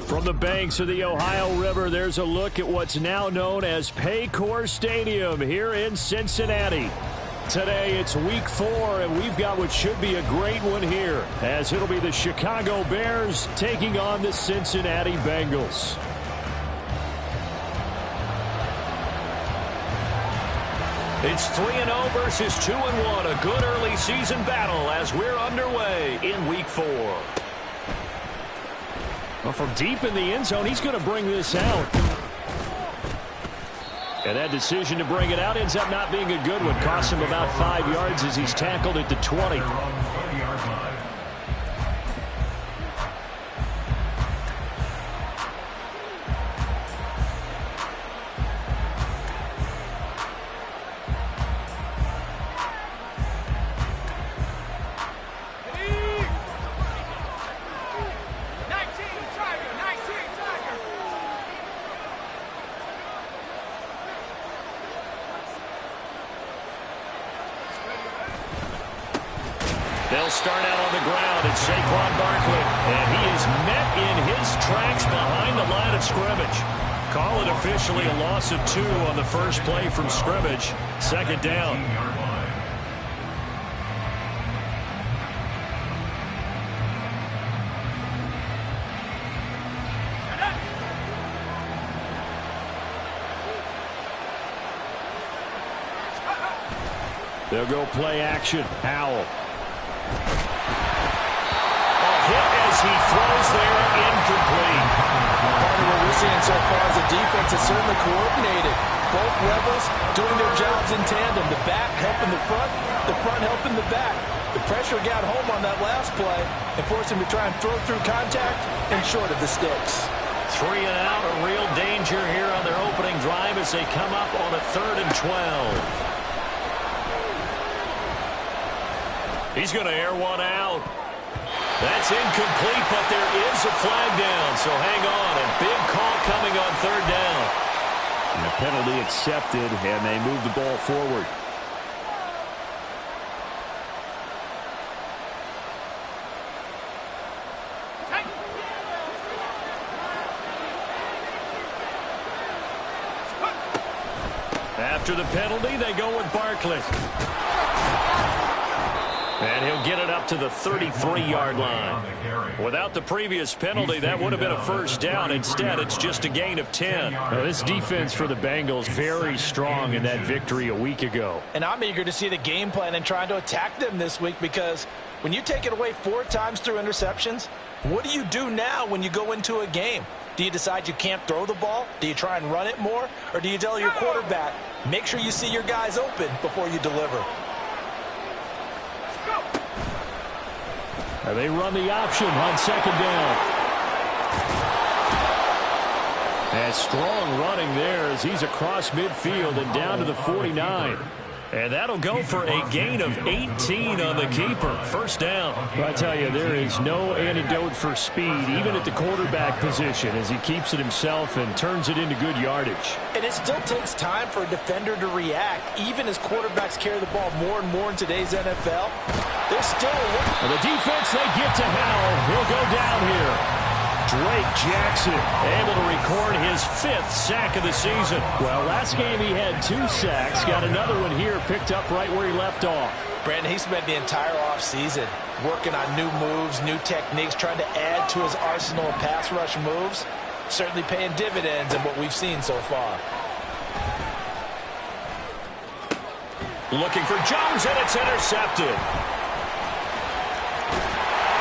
From the banks of the Ohio River, there's a look at what's now known as Paycor Stadium here in Cincinnati. Today, it's week 4, and we've got what should be a great one here, as it'll be the Chicago Bears taking on the Cincinnati Bengals. It's 3-0 versus 2-1, a good early season battle as we're underway in week 4. Well, from deep in the end zone, he's going to bring this out. And that decision to bring it out ends up not being a good one. Costs him about 5 yards as he's tackled at the 20. They'll start out on the ground, it's Saquon Barkley, and he is met in his tracks behind the line of scrimmage. Call it officially a loss of 2 on the first play from scrimmage. Second down. They'll go play action. Howell. As he throws there, incomplete. Part of what we're seeing so far is the defense is certainly coordinated. Both Rebels doing their jobs in tandem. The back helping the front helping the back. The pressure got home on that last play and forced him to try and throw through contact and short of the sticks. 3 and out, a real danger here on their opening drive as they come up on a 3rd and 12. He's going to air one out. That's incomplete, but there is a flag down, so hang on. And big call coming on 3rd down. And the penalty accepted, and they move the ball forward. After the penalty, they go with Barkley. And he'll get it up to the 33-yard line. Without the previous penalty, that would have been a first down. Instead, it's just a gain of 10. Now, this defense for the Bengals very strong in that victory a week ago. And I'm eager to see the game plan and trying to attack them this week, because when you take it away 4 times through interceptions, what do you do now when you go into a game? Do you decide you can't throw the ball? Do you try and run it more? Or do you tell your quarterback, make sure you see your guys open before you deliver? They run the option on 2nd down. And strong running there as he's across midfield and down to the 49. And that'll go for a gain of 18 on the keeper. First down. Well, I tell you, there is no antidote for speed, even at the quarterback position, as he keeps it himself and turns it into good yardage. And it still takes time for a defender to react, even as quarterbacks carry the ball more and more in today's NFL. They're still well, the defense, they get to Howell. He'll go down here. Drake Jackson able to record his 5th sack of the season. Well, last game he had 2 sacks. Got another one here picked up right where he left off. Brandon, he spent the entire offseason working on new moves, new techniques, trying to add to his arsenal of pass rush moves. Certainly paying dividends in what we've seen so far. Looking for Jones, and it's intercepted.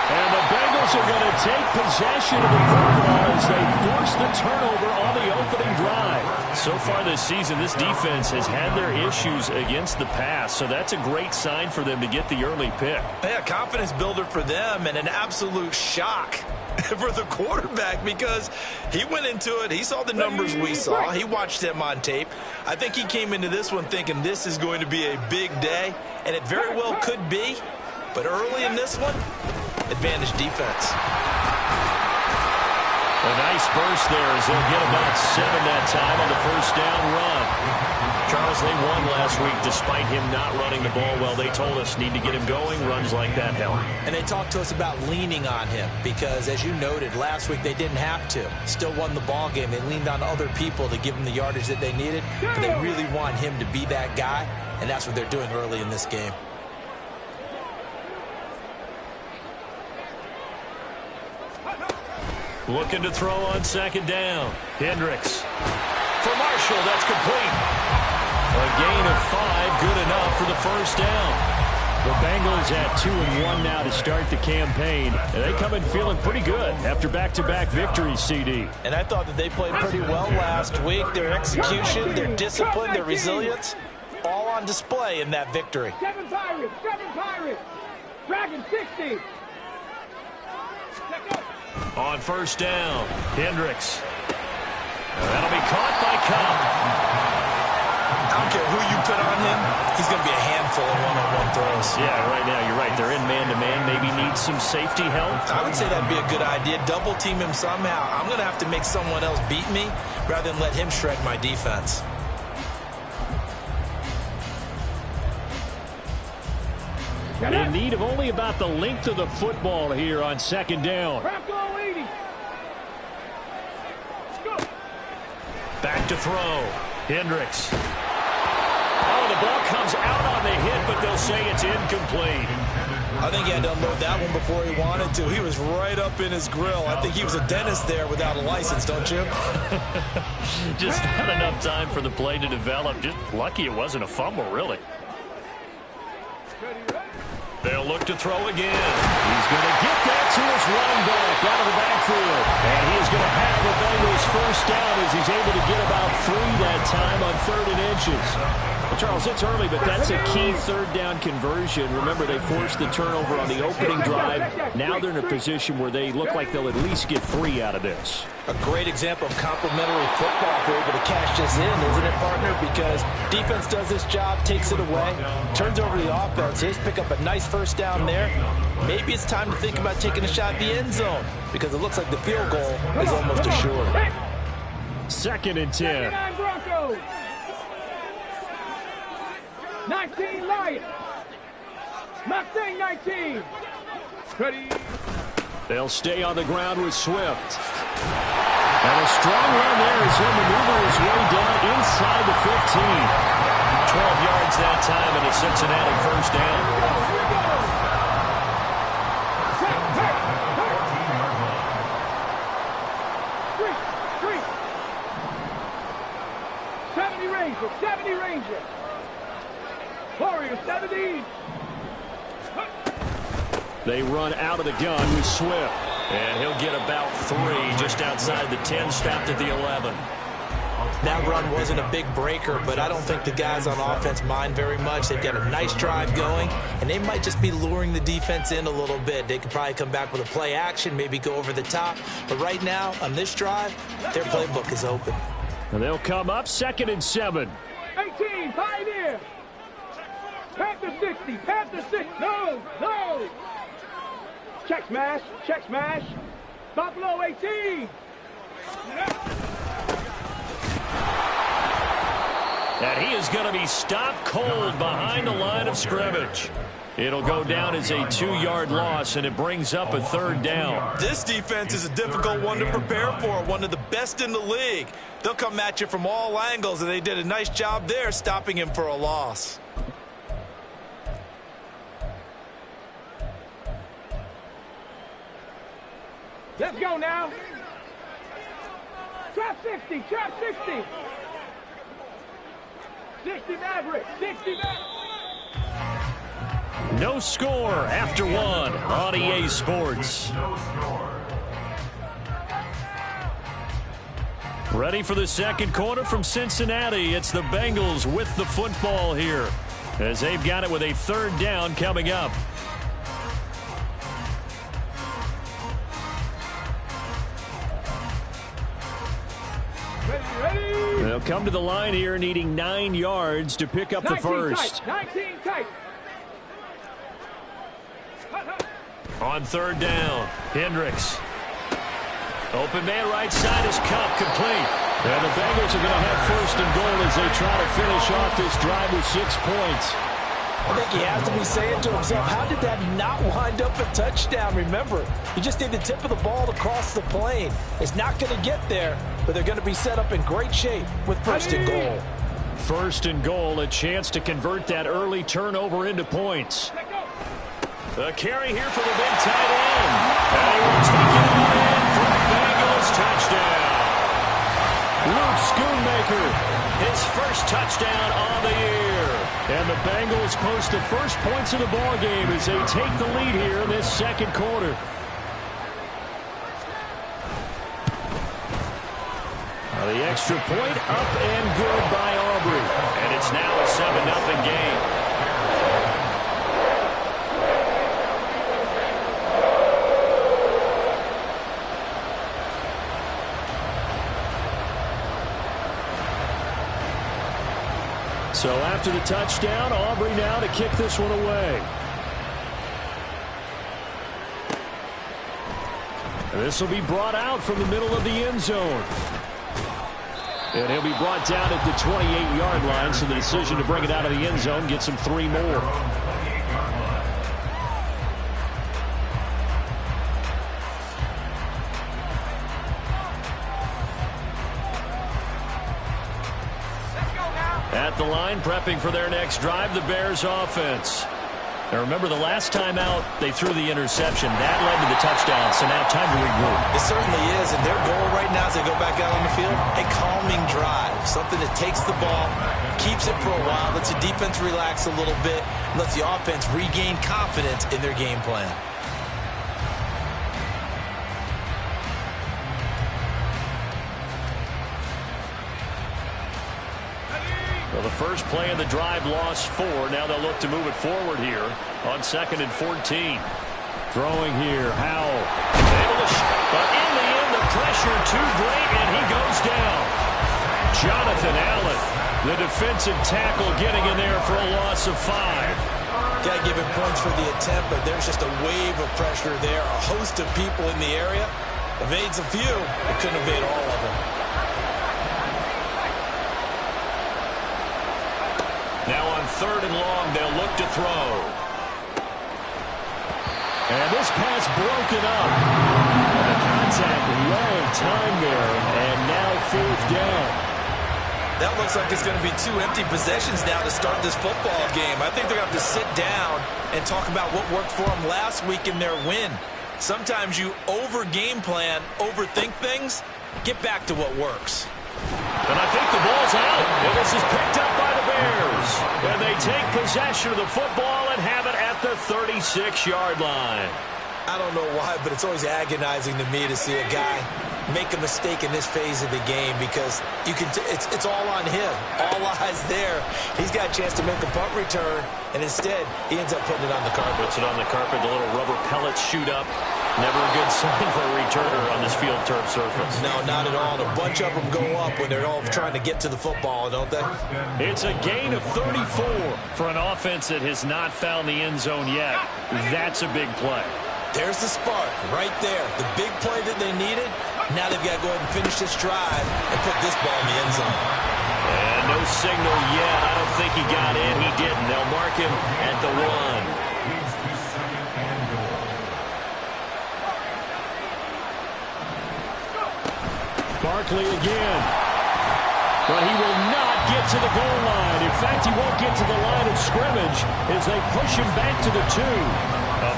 And the Bengals are going to take possession of the football as they force the turnover on the opening drive. So far this season, this defense has had their issues against the pass, so that's a great sign for them to get the early pick. Yeah, confidence builder for them and an absolute shock for the quarterback because he went into it. He saw the numbers we saw. He watched him on tape. I think he came into this one thinking this is going to be a big day, and it very well could be. But early in this one, advantage defense. A nice burst there as they'll get about 7 that time on the first down run. Charles, they won last week despite him not running the ball well. They told us need to get him going. Runs like that help. And they talked to us about leaning on him because, as you noted, last week they didn't have to. Still won the ball game. They leaned on other people to give them the yardage that they needed. But they really want him to be that guy, and that's what they're doing early in this game. Looking to throw on second down. Hendricks. For Marshall, that's complete. A gain of 5, good enough for the first down. The Bengals at 2-1 now to start the campaign. And they come in feeling pretty good after back-to-back victories, CD. And I thought that they played pretty well last week. Their execution, their discipline, their resilience, all on display in that victory. 7 Pirates. Dragon 60. On first down, Hendricks. That'll be caught by Cobb. I don't care who you put on him, he's going to be a handful of one-on-one throws. Yeah, right now you're right. They're in man-to-man. Maybe need some safety help. I would say that'd be a good idea. Double team him somehow. I'm going to have to make someone else beat me rather than let him shred my defense. In need of only about the length of the football here on second down. Back to throw. Hendricks. Oh, the ball comes out on the hit, but they'll say it's incomplete. I think he had to unload that one before he wanted to. He was right up in his grill. I think he was a dentist there without a license, don't you? Just not enough time for the play to develop. Just lucky it wasn't a fumble, really. They'll look to throw again. He's going to get that to his running back out of the backfield. And he's going to have the Bengals first down as he's able to get about 3 that time on 3rd and inches. Well, Charles, it's early, but that's a key 3rd down conversion. Remember, they forced the turnover on the opening drive. Now they're in a position where they look like they'll at least get 3 out of this. A great example of complementary football if they're able to cash this in, isn't it, partner? Because defense does this job, takes it away, turns over the offense. They just pick up a nice first down there. Maybe it's time to think about taking a shot at the end zone because it looks like the field goal is almost assured. 2nd and 10. 19 Lions. Mustang 19. Ready. They'll stay on the ground with Swift. And a strong run there as he'll maneuver his way down inside the 15. 12 yards that time and a Cincinnati first down. 70 Rangers. Warriors 70. They run out of the gun with Swift. And he'll get about 3 just outside the 10, stopped at the 11. That run wasn't a big breaker, but I don't think the guys on offense mind very much. They've got a nice drive going, and they might just be luring the defense in a little bit. They could probably come back with a play action, maybe go over the top. But right now, on this drive, their playbook is open. And they'll come up 2nd and 7. 18, Pioneer. Panther 60, Panther 6. No. Check smash. Buffalo 18. And he is going to be stopped cold behind the line of scrimmage. It'll go down as a 2-yard loss, and it brings up a 3rd down. This defense is a difficult one to prepare for, one of the best in the league. They'll come at you from all angles, and they did a nice job there stopping him for a loss. Let's go now. Trap 60. 60 Maverick. No score after 1 on EA Sports. Ready for the second quarter from Cincinnati. It's the Bengals with the football here, as they've got it with a third down coming up. They'll come to the line here needing 9 yards to pick up the first. 19 tight. On third down, Hendricks. Open man right side is Cup, complete. And the Bengals are going to have first and goal as they try to finish off this drive with 6 points. I think he has to be saying to himself, how did that not wind up a touchdown? Remember, you just need the tip of the ball to cross the plane. It's not going to get there, but they're going to be set up in great shape with first and goal. First and goal, a chance to convert that early turnover into points. The carry here for the big tight end. And he will take it all in for a Bengals touchdown. Luke Schoonmaker, his first touchdown on the year. And the Bengals post the first points of the ball game as they take the lead here in this second quarter. The extra point up and good by Aubrey. And it's now a 7-0 game. So after the touchdown, Aubrey now to kick this one away. And this will be brought out from the middle of the end zone. And he'll be brought down at the 28-yard line, so the decision to bring it out of the end zone gets him 3 more. At the line, prepping for their next drive, the Bears offense. Now remember, the last time out, they threw the interception. That led to the touchdown, so now time to regroup. It certainly is, and their goal right now as they go back out on the field, a calming drive. Something that takes the ball, keeps it for a while, lets the defense relax a little bit, lets the offense regain confidence in their game plan. Well, the first play of the drive lost 4. Now they'll look to move it forward here on 2nd and 14. Throwing here, Howell. But in the end, the pressure too great, and he goes down. Jonathan Allen, the defensive tackle, getting in there for a loss of 5. Got to give him points for the attempt, but there's just a wave of pressure there. A host of people in the area. Evades a few, but couldn't evade all of them. Now on 3rd and long, they'll look to throw. And this pass broken up. And the contact, long time there, and now 4th down. That looks like it's going to be 2 empty possessions now to start this football game. I think they're going to have to sit down and talk about what worked for them last week in their win. Sometimes you over-game plan, overthink things, get back to what works. And I think the ball's out. And this is picked up by the Bears. And they take possession of the football and have it at the 36-yard line. I don't know why, but it's always agonizing to me to see a guy make a mistake in this phase of the game because you can. It's all on him. All eyes there. He's got a chance to make a punt return, and instead he ends up putting it on the carpet. Puts it on the carpet. The little rubber pellets shoot up. Never a good sign for a returner on this field turf surface. No, not at all. And a bunch of them go up when they're all trying to get to the football, don't they? It's a gain of 34 for an offense that has not found the end zone yet. That's a big play. There's the spark right there. The big play that they needed. Now they've got to go ahead and finish this drive and put this ball in the end zone. And no signal yet. I don't think he got in. He didn't. They'll mark him at the 1. Barkley again. But he will not get to the goal line. In fact, he won't get to the line of scrimmage as they push him back to the 2.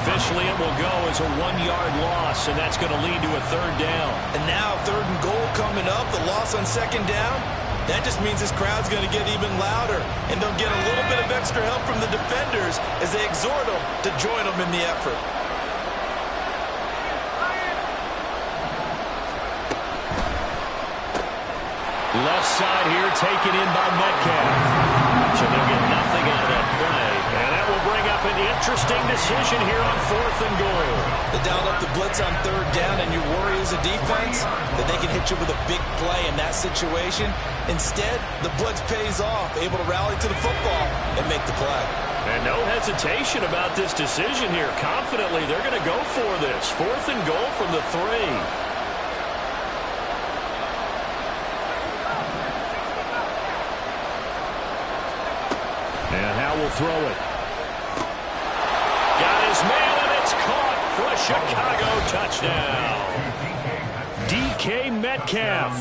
Officially, it will go as a 1-yard loss, and that's going to lead to a 3rd down. And now 3rd and goal coming up, the loss on 2nd down. That just means this crowd's going to get even louder, and they'll get a little bit of extra help from the defenders as they exhort them to join them in the effort. Left side here taken in by Metcalf. So they'll get nothing out of that play. And that will bring up an interesting decision here on 4th and goal. They dialed up the blitz on 3rd down, and you worry as a defense that they can hit you with a big play in that situation. Instead, the blitz pays off, able to rally to the football and make the play. And no hesitation about this decision here. Confidently, they're going to go for this. 4th and goal from the 3. And Howe will throw it. Got his man, and it's caught for a Chicago touchdown. DK Metcalf,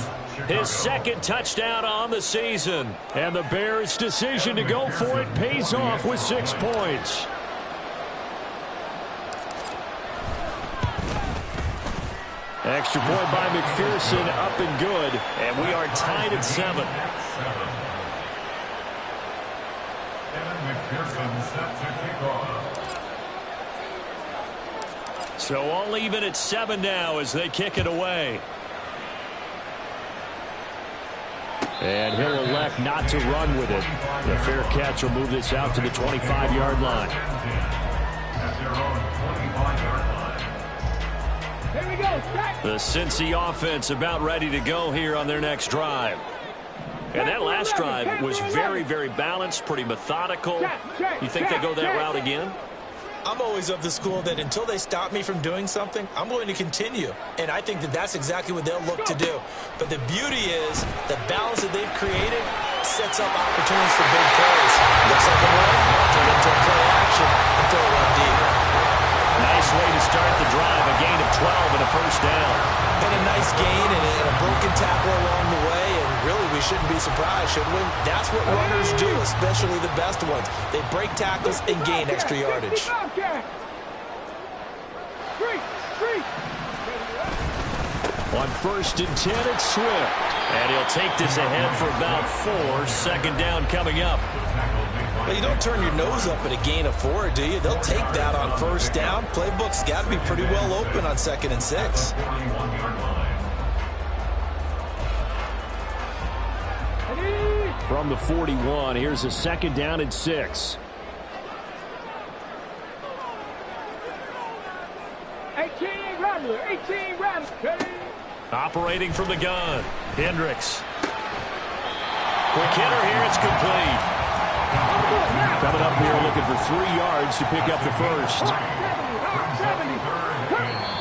his 2nd touchdown on the season. And the Bears' decision to go for it pays off with 6 points. Extra point by McPherson, up and good. And we are tied at 7. So all even at 7 now as they kick it away. And he'll elect not to run with it. The fair catch will move this out to the 25-yard line. Here we go. The Cincy offense about ready to go here on their next drive. And that last drive was very, very balanced, pretty methodical. You think they go that route again? I'm always of the school that until they stop me from doing something, I'm going to continue. And I think that that's exactly what they'll look to do. But the beauty is the balance that they've created sets up opportunities for big plays. Looks like a run, turn into a play action, and throw it deep. Nice way to start the drive, a gain of 12 and a 1st down. And a nice gain and a broken tackle along the way, and really we shouldn't be surprised, should we? That's what runners do, especially the best ones. They break tackles and gain extra yardage. On 1st and 10, it's Swift. And he'll take this ahead for about 4. 2nd down coming up. Well, you don't turn your nose up at a gain of 4, do you? They'll take that on 1st down. Playbook's got to be pretty well open on 2nd and 6. From the 41, here's a 2nd down and 6. 18 Rambler, 18 Rambler. Operating from the gun, Hendricks. Quick hitter here, it's complete. Coming up here looking for 3 yards to pick up the 1st.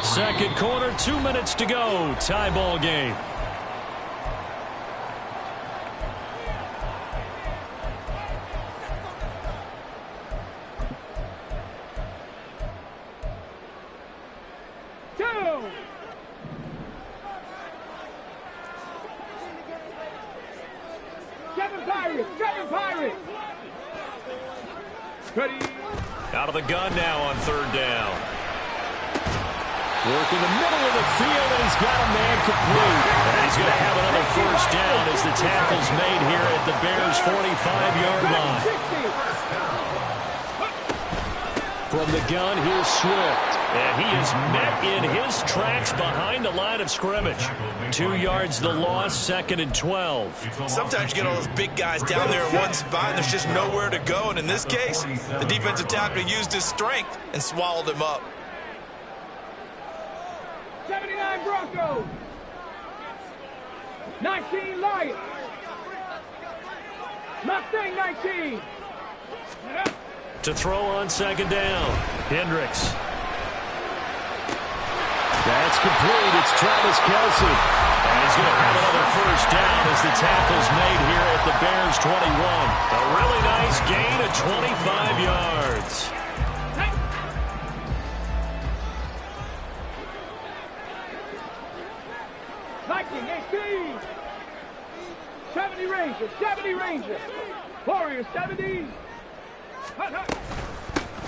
2nd quarter, 2 minutes to go. Tie ball game. Seven Pirates. Ready. Out of the gun now on 3rd down. Work in the middle of the field, and he's got a man complete. And he's going to have another 1st down as the tackle's made here at the Bears' 45-yard line. From the gun, here's Swift. And he is met in his tracks behind the line of scrimmage. 2 yards the loss, 2nd and 12. Sometimes you get all those big guys down there in one spot, and there's just nowhere to go. And in this case, the defensive tackle used his strength and swallowed him up. 79 Broncos. 19 Lions. Mustang 19. To throw on 2nd down, Hendricks. That's complete. It's Travis Kelce. And he's going to have another 1st down as the tackle's made here at the Bears' 21. A really nice gain of 25 yards. Viking 18. 70 Rangers. 70 Rangers. Warriors 70.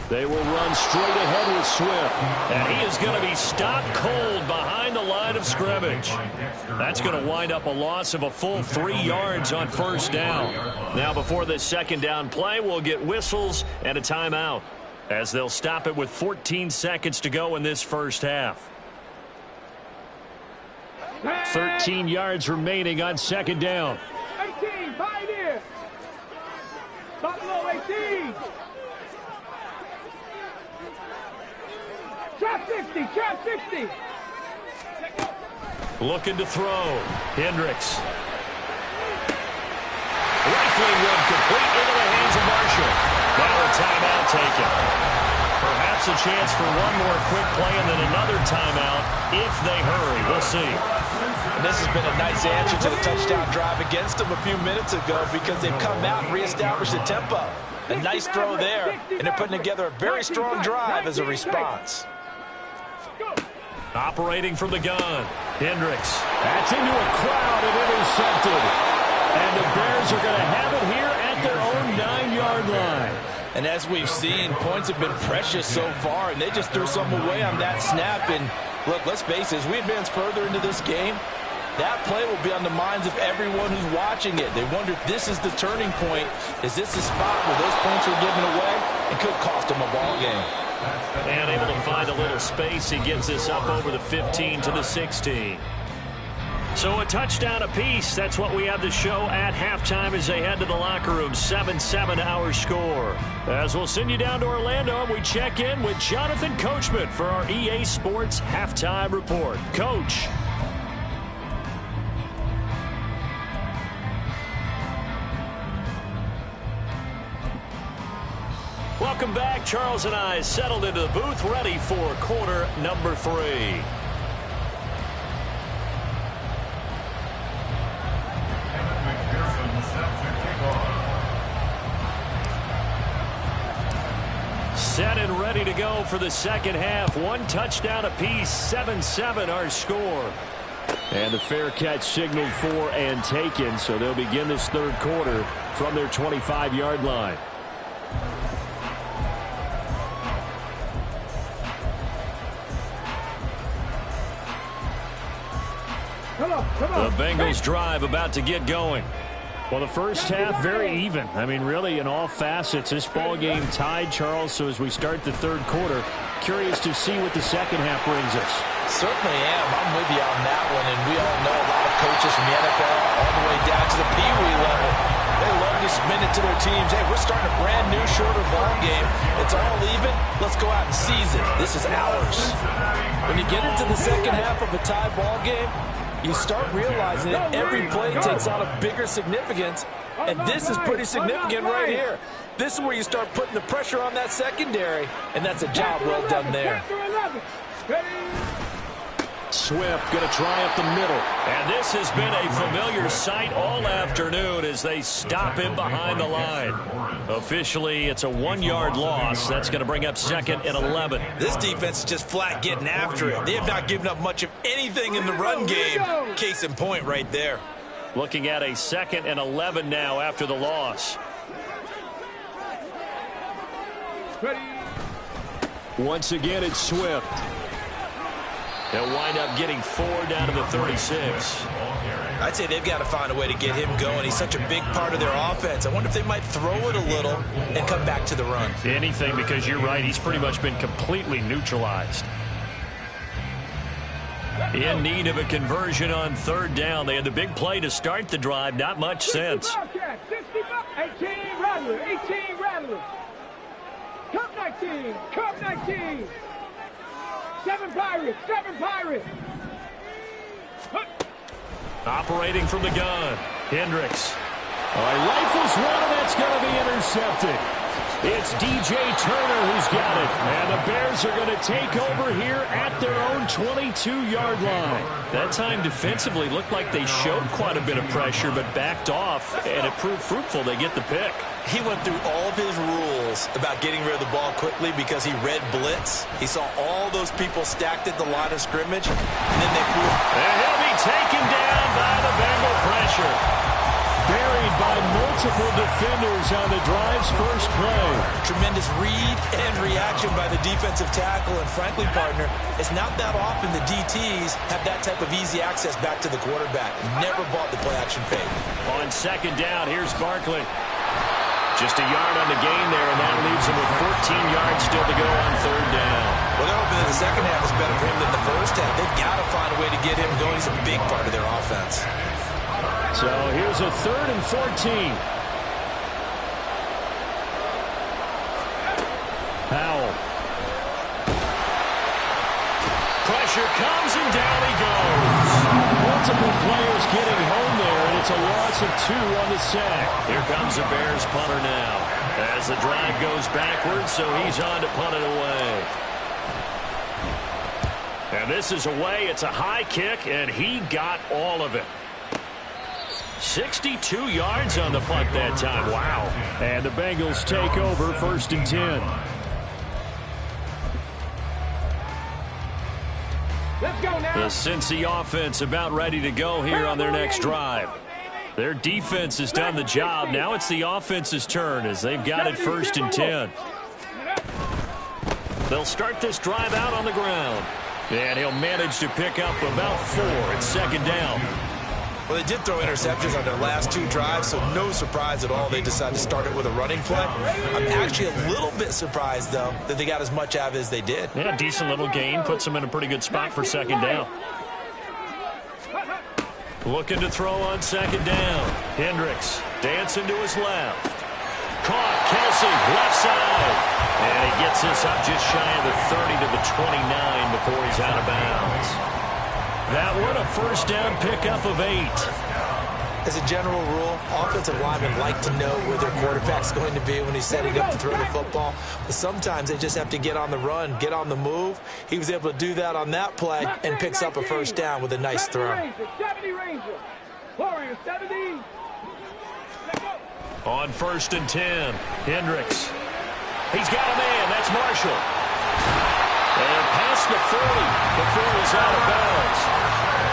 They will run straight ahead with Swift. And he is going to be stopped cold behind the line of scrimmage. That's going to wind up a loss of a full 3 yards on 1st down. Now before this 2nd down play, we'll get whistles and a timeout as they'll stop it with 14 seconds to go in this 1st half. 13 yards remaining on second down. 18, Pioneer. Buffalo 18. Trap 60, trap 60. Looking to throw. Hendricks. Rifling one complete into the hands of Marshall. Now a timeout taken. Perhaps a chance for one more quick play and then another timeout if they hurry. We'll see. And this has been a nice answer to the touchdown drive against them a few minutes ago because they've come out and reestablished the tempo. A nice throw there, and they're putting together a very strong drive as a response. Operating from the gun. Hendricks. That's into a crowd and intercepted. And the Bears are going to have it here at their own 9-yard line. And as we've seen, points have been precious so far, and they just threw some away on that snap. And look, let's face it, as we advance further into this game, that play will be on the minds of everyone who's watching it. They wonder if this is the turning point. Is this the spot where those points are given away? It could cost them a ball game. And able to find a little space. He gets this up over the 15 to the 16. So a touchdown apiece. That's what we have to show at halftime as they head to the locker room. 7-7 our score. As we'll send you down to Orlando, we check in with Jonathan Coachman for our EA Sports Halftime Report. Coach. Welcome back. Charles and I settled into the booth, ready for quarter number 3. Set and ready to go for the second half. One touchdown apiece, 7-7 our score. And the fair catch signaled for and taken, so they'll begin this third quarter from their 25-yard line. The Bengals drive about to get going. Well, the first half, very even. I mean, really, in all facets, this ball game tied, Charles. So as we start the third quarter, curious to see what the second half brings us. Certainly am. I'm with you on that one. And we all know a lot of coaches from the NFL all the way down to the Pee Wee level. They love to spin it to their teams. Hey, we're starting a brand new, shorter ball game. It's all even. Let's go out and seize it. This is ours. When you get into the second half of a tie ball game, you start realizing that every play takes on a bigger significance, and this is pretty significant right here. This is where you start putting the pressure on that secondary, and that's a job well done there. Swift going to try up the middle. And this has been a familiar sight all afternoon as they stop him behind the line. Officially, it's a 1-yard loss. That's going to bring up 2nd and 11. This defense is just flat getting after it. They have not given up much of anything in the run game. Case in point right there. Looking at a 2nd and 11 now after the loss. Once again, it's Swift. They'll wind up getting 4 down to the 36. I'd say they've got to find a way to get him going. He's such a big part of their offense. I wonder if they might throw it a little and come back to the run. Anything, because you're right. He's pretty much been completely neutralized. In need of a conversion on 3rd down. They had the big play to start the drive. Not much sense. 18 Rattler, 18 Rattler. Cup 19, Cup 19. 7 Pirates, 7 Pirates. Operating from the gun. Hendricks. Rifles one, and that's going to be intercepted. It's DJ Turner who's got it. And the Bears are going to take over here at their own 22-yard line. That time defensively looked like they showed quite a bit of pressure, but backed off, and it proved fruitful. They get the pick. He went through all of his rules about getting rid of the ball quickly because he read blitz. He saw all those people stacked at the line of scrimmage, and then they threw. And he'll be taken down by the Bengal pressure. Buried by multiple defenders on the drive's first play. Tremendous read and reaction by the defensive tackle, and frankly, partner, it's not that often the DTs have that type of easy access back to the quarterback. Never bought the play-action fake. On 2nd down, here's Barkley. Just a yard on the gain there, and that leaves him with 14 yards still to go on third down. Well, they're hoping that the second half is better for him than the first half. They've got to find a way to get him going. He's a big part of their offense. So here's a 3rd and 14. Powell. Pressure comes, and down he goes. Multiple players getting home there, and it's a loss of 2 on the sack. Here comes the Bears punter now. As the drive goes backwards, so he's on to punt it away. And this is away. It's a high kick, and he got all of it. 62 yards on the punt that time. Wow. And the Bengals take over 1st and 10. Let's go now. The Cincy offense about ready to go here on their next drive. Their defense has done the job. Now it's the offense's turn as they've got it 1st and 10. They'll start this drive out on the ground. And he'll manage to pick up about 4. It's 2nd down. Well, they did throw interceptions on their last 2 drives, so no surprise at all they decided to start it with a running play. I'm actually a little bit surprised, though, that they got as much out of it as they did. Yeah, decent little gain. Puts them in a pretty good spot for 2nd down. Looking to throw on 2nd down. Hendricks dancing to his left. Caught. Kelsey, left side. And he gets this up just shy of the 30 to the 29 before he's out of bounds. That one a 1st down pickup of 8. As a general rule, offensive linemen like to know where their quarterback's going to be when he's setting up to throw the football. But sometimes they just have to get on the run, get on the move. He was able to do that on that play and picks up a 1st down with a nice throw. 70 Ranger. Warriors, 70. On 1st and 10, Hendricks. He's got a man. That's Marshall. And past the 40 before he's out of bounds.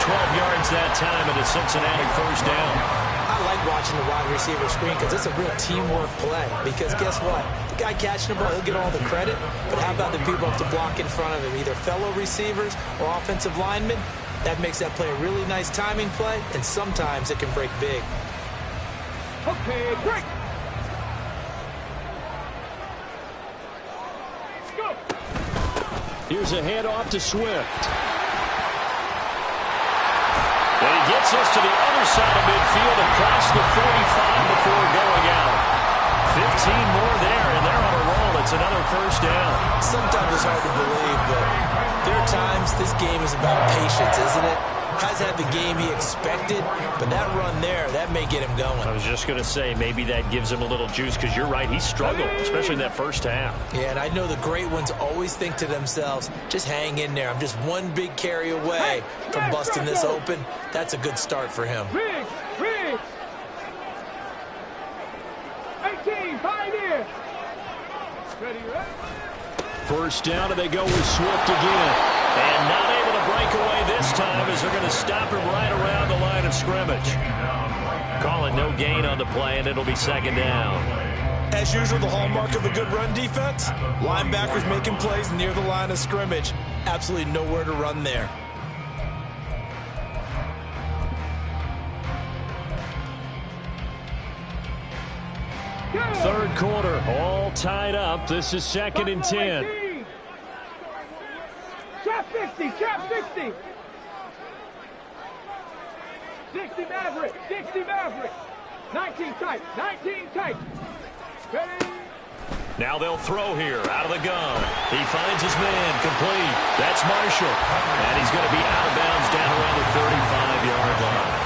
12 yards that time and a Cincinnati 1st down. I like watching the wide receiver screen because it's a real teamwork play. Because guess what? The guy catching the ball, he'll get all the credit. But how about the people up to block in front of him, either fellow receivers or offensive linemen? That makes that play a really nice timing play, and sometimes it can break big. Okay, break. Go. Here's a handoff to Swift. And he gets us to the other side of midfield across the 45 before going out. 15 more there, and they're on a roll. It's another 1st down. Sometimes it's hard to believe, but there are times this game is about patience, isn't it? Has had the game he expected, but that run there, that may get him going. I was just going to say, maybe that gives him a little juice, because you're right, he struggled, especially in that 1st half. Yeah, and I know the great ones always think to themselves, just hang in there. I'm just one big carry away from busting this open. That's a good start for him. Riggs. 18, Pioneer. Ready, right? 1st down, and they go with Swift again. And not able to break away this time as they're going to stop him right around the line of scrimmage. Calling no gain on the play, and it'll be 2nd down. As usual, the hallmark of a good run defense, linebackers making plays near the line of scrimmage. Absolutely nowhere to run there. Third quarter, all tied up. This is 2nd and 10. Trap 60, trap 60. 60 Maverick, 60 Maverick. 19 tight, 19 tight. Ready? Now they'll throw here, out of the gun. He finds his man, complete. That's Marshall. And he's going to be out of bounds down around the 35-yard line.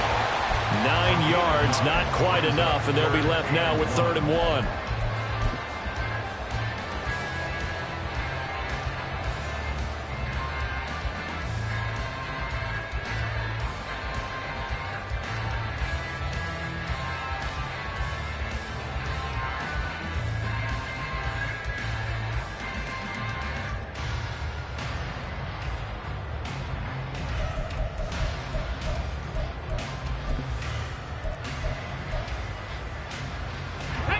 9 yards, not quite enough, and they'll be left now with 3rd and 1.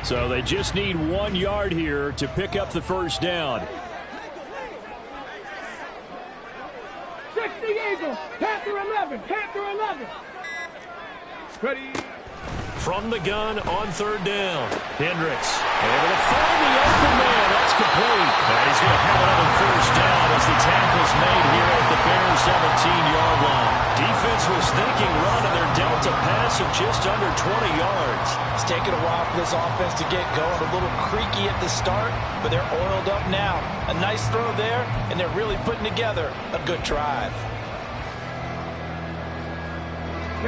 So they just need 1 yard here to pick up the 1st down. 60 Eagles, Panther 11, Panther 11. Ready? from the gun on third down. Hendricks able to find the open man. That's complete. And he's going to have another first down as the tackle's made here at the Bears 17-yard line. Defense was thinking run, and they're dealt a pass of just under 20 yards. It's taken a while for this offense to get going. A little creaky at the start, but they're oiled up now. A nice throw there, and they're really putting together a good drive.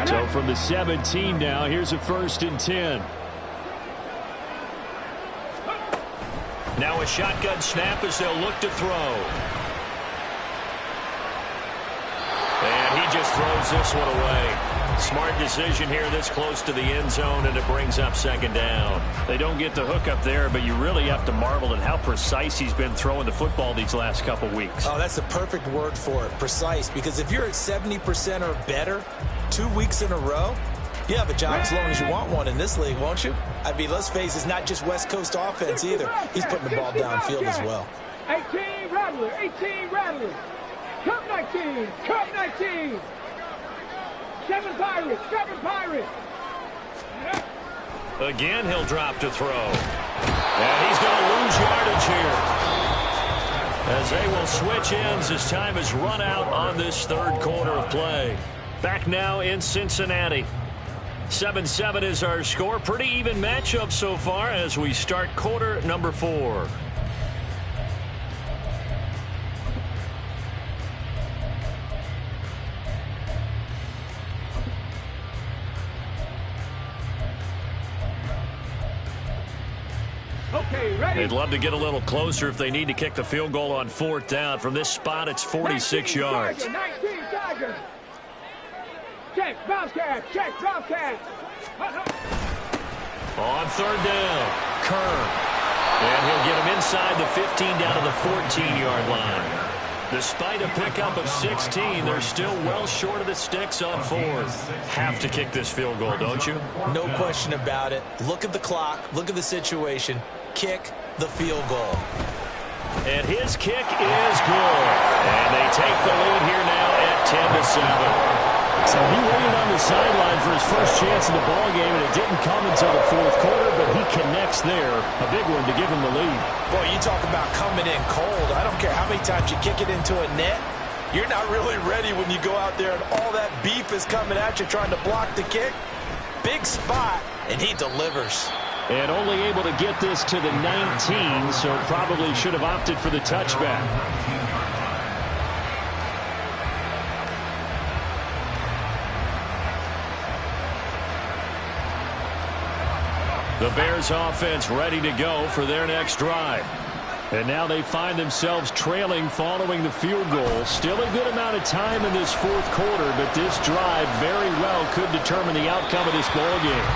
So from the 17 now, here's a 1st and 10. Now a shotgun snap as they'll look to throw. And he just throws this one away. Smart decision here this close to the end zone, and it brings up 2nd down. They don't get the hook up there, but you really have to marvel at how precise he's been throwing the football these last couple weeks. Oh, that's the perfect word for it, precise, because if you're at 70% or better 2 weeks in a row, you have a job as long as you want one in this league, won't you? I mean, let's face it, it's not just West Coast offense either. He's putting the ball downfield as well. 18 Rattler, 18 Rattler. Cup 19, Cup 19. 7 Pirates, 7 Pirates. Again, he'll drop to throw. And he's going to lose yardage here, as they will switch ends as time is run out on this 3rd quarter of play. Back now in Cincinnati. 7-7 is our score. Pretty even matchup so far as we start quarter number 4. Okay, ready? They'd love to get a little closer if they need to kick the field goal on 4th down. From this spot, it's 46 yards. 19 Tigers. Check, bounce cat, check, bounce cat. On 3rd down, Kern. And he'll get him inside the 15 down to the 14-yard line. Despite a pickup of 16, they're still well short of the sticks on 4th. Have to kick this field goal, don't you? No question about it. Look at the clock. Look at the situation. Kick the field goal. And his kick is good. And they take the lead here now at 10-7. So he waited on the sideline for his first chance in the ballgame, and it didn't come until the 4th quarter, but he connects there. A big one to give him the lead. Boy, you talk about coming in cold. I don't care how many times you kick it into a net. You're not really ready when you go out there and all that beef is coming at you trying to block the kick. Big spot, and he delivers. And only able to get this to the 19, so probably should have opted for the touchback. The Bears offense ready to go for their next drive. And now they find themselves trailing following the field goal. Still a good amount of time in this 4th quarter, but this drive very well could determine the outcome of this ballgame.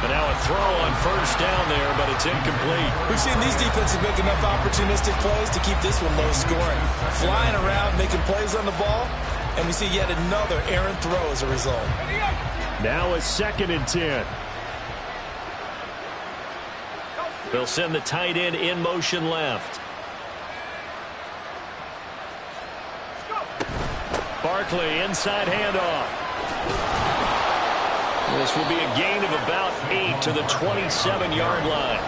And now a throw on 1st down there, but it's incomplete. We've seen these defenses make enough opportunistic plays to keep this one low scoring. Flying around, making plays on the ball, and we see yet another errant throw as a result. Now a 2nd and 10. They'll send the tight end in motion left. Barkley, inside handoff. This will be a gain of about 8 to the 27-yard line.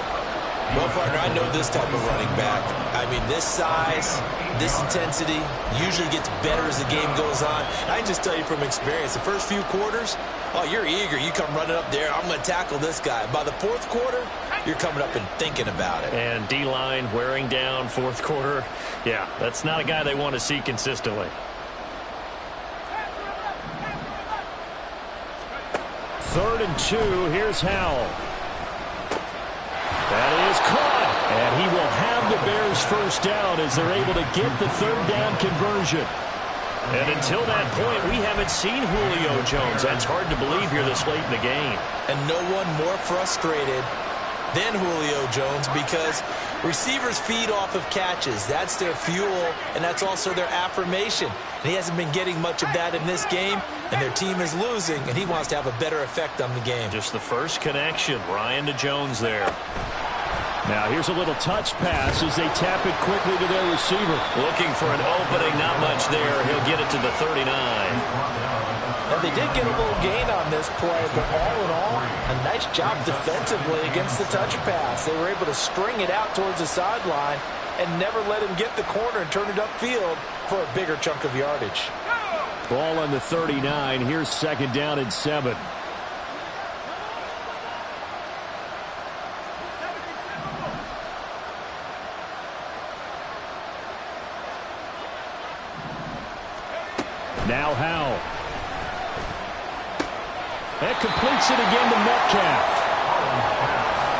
Well, partner, I know this type of running back. I mean, this size, this intensity usually gets better as the game goes on. I can just tell you from experience, the first few quarters, oh, you're eager. You come running up there, I'm going to tackle this guy. By the 4th quarter, you're coming up and thinking about it. And D-line wearing down 4th quarter. Yeah, that's not a guy they want to see consistently. 3rd and 2, here's Howell. That is caught, and he will have the Bears' first down as they're able to get the 3rd down conversion. And until that point, we haven't seen Julio Jones. That's hard to believe here this late in the game. And no one more frustrated than Julio Jones because receivers feed off of catches. That's their fuel, and that's also their affirmation. And he hasn't been getting much of that in this game, and their team is losing, and he wants to have a better effect on the game. Just the first connection, Ryan to Jones there. Now here's a little touch pass as they tap it quickly to their receiver. Looking for an opening, not much there. He'll get it to the 39. And they did get a little gain on this play, but all in all, a nice job defensively against the touch pass. They were able to string it out towards the sideline and never let him get the corner and turn it upfield for a bigger chunk of yardage. Ball on the 39. Here's second down and 7. Now Howell. That completes it again to Metcalf.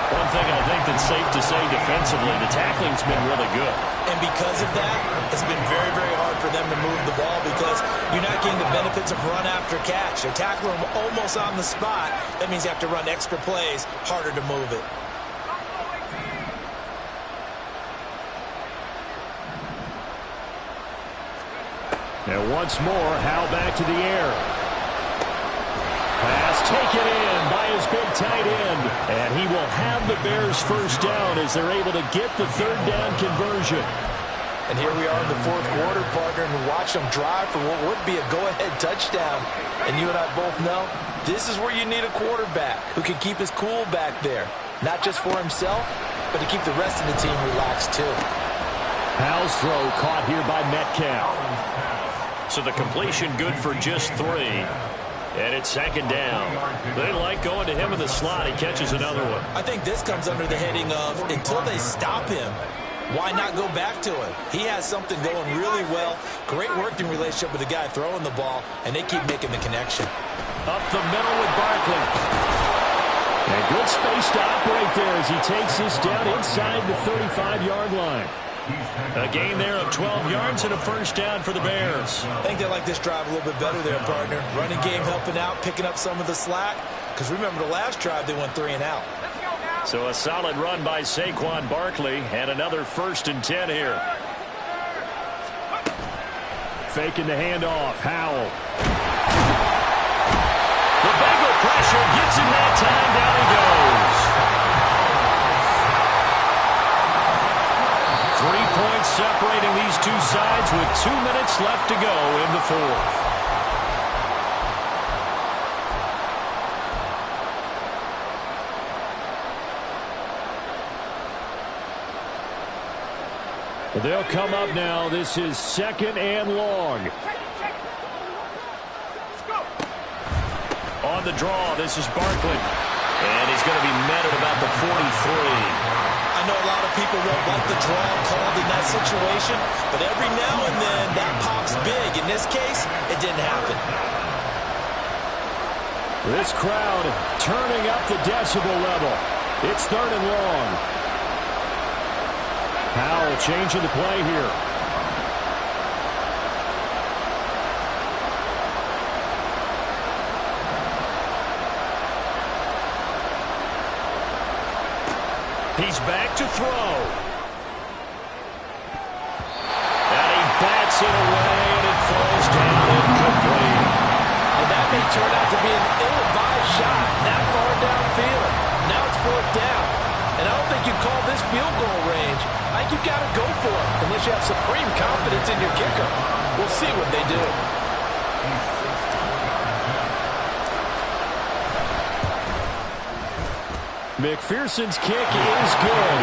One thing I think that's safe to say defensively, the tackling's been really good. And because of that, it's been very, very hard for them to move the ball because you're not getting the benefits of run after catch. They're tackling them almost on the spot. That means you have to run extra plays, harder to move it. And once more, Howell back to the air. Pass taken in by his big tight end. And he will have the Bears first down as they're able to get the third down conversion. And here we are in the fourth quarter, partner, and watch them drive for what would be a go-ahead touchdown. And you and I both know this is where you need a quarterback who can keep his cool back there. Not just for himself, but to keep the rest of the team relaxed too. Howell's throw caught here by Metcalf. So the completion good for just 3. And it's second down. They like going to him in the slot. He catches another one. I think this comes under the heading of until they stop him, why not go back to it? He has something going really well. Great working relationship with the guy throwing the ball, and they keep making the connection. Up the middle with Barkley. And good space to operate there as he takes this down inside the 35-yard line. A gain there of 12 yards and a first down for the Bears. I think they like this drive a little bit better there, partner. Running game helping out, picking up some of the slack. Because remember the last drive, they went 3 and out. So a solid run by Saquon Barkley and another 1st and 10 here. Faking the handoff. Howell. The Bengal pressure gets him that time. Down he goes. 3 points separating these two sides with 2 minutes left to go in the fourth. They'll come up now. This is 2nd and long. On the draw, this is Barkley. And he's going to be met at about the 43. I know a lot of people won't like the draw called in that situation, but every now and then that pops big. In this case, it didn't happen. This crowd turning up the decibel level. It's 3rd and long. Howell changing the play here. He's back to throw. And he bats it away, and it falls down incomplete. And that may turn out to be an ill-advised shot that far downfield. Now it's 4th down. And I don't think you call this field goal range. I think you've got to go for it, unless you have supreme confidence in your kicker. We'll see what they do. McPherson's kick is good.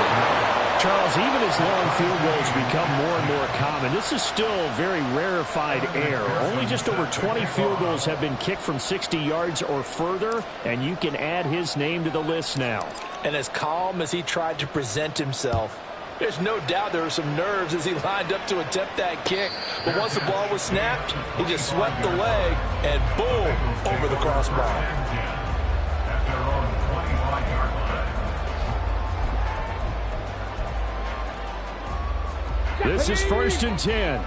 Charles, even as long field goals become more and more common, this is still very rarefied air. Only just over 20 field goals have been kicked from 60 yards or further, and you can add his name to the list now. And as calm as he tried to present himself, there's no doubt there were some nerves as he lined up to attempt that kick. But once the ball was snapped, he just swept the leg and boom, over the crossbar. This is 1st and 10.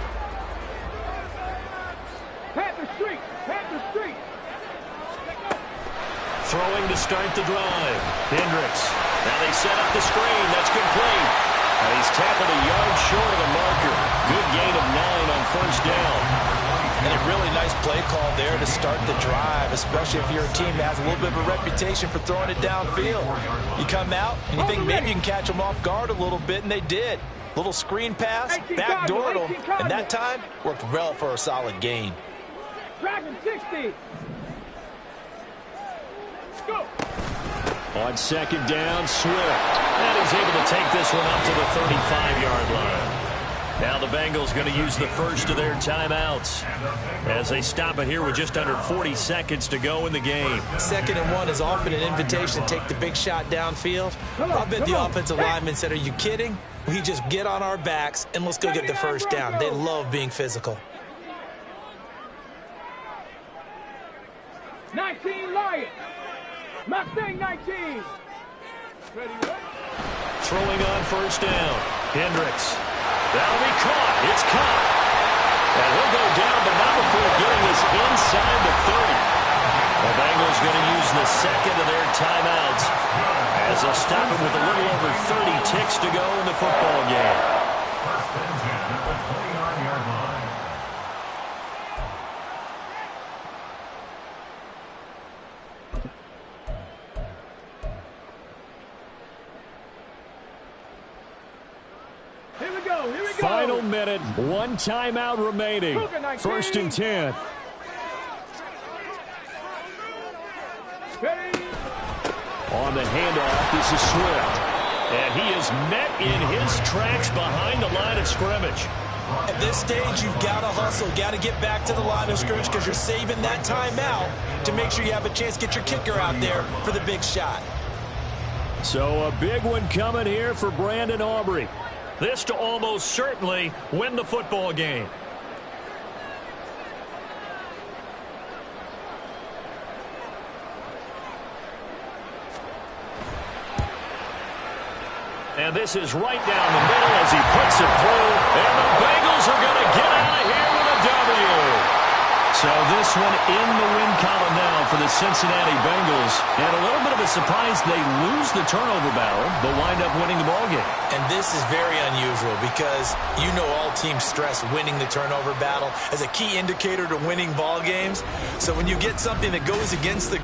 Panther Street! Panther Street! Throwing to start the drive. Hendricks. Now they set up the screen. That's complete. And he's tackled a yard short of the marker. Good gain of 9 on 1st down. And a really nice play call there to start the drive, especially if you're a team that has a little bit of a reputation for throwing it downfield. You come out and you think maybe you can catch them off guard a little bit, and they did. Little screen pass, backdoored them, and that time worked well for a solid gain. Dragon 60! On second down, Swift. And he's able to take this one up to the 35-yard line. Now the Bengals going to use the first of their timeouts as they stop it here with just under 40 seconds to go in the game. 2nd and 1 is often an invitation to take the big shot downfield. I bet the offensive linemen said, are you kidding? We just get on our backs and let's go get the first down. They love being physical. 19 Lions. Mustang 19. Throwing on first down. Hendricks. That'll be caught. It's caught. And he'll go down, but not before getting this inside the 30. The Bengals going to use the second of their timeouts as they'll stop it with a little over 30 ticks to go in the football game. Final minute, 1 timeout remaining. 1st and 10. On the handoff, this is Swift. And he is met in his tracks behind the line of scrimmage. At this stage, you've got to hustle, got to get back to the line of scrimmage because you're saving that timeout to make sure you have a chance to get your kicker out there for the big shot. So a big one coming here for Brandon Aubrey. This to almost certainly win the football game. And this is right down the middle as he puts it through. And the Bengals are going to get out of here with a W. So this one in the win column now for the Cincinnati Bengals. And a little bit of a surprise, they lose the turnover battle, but wind up winning the ball game. And this is very unusual because you know all teams stress winning the turnover battle as a key indicator to winning ball games. So when you get something that goes against the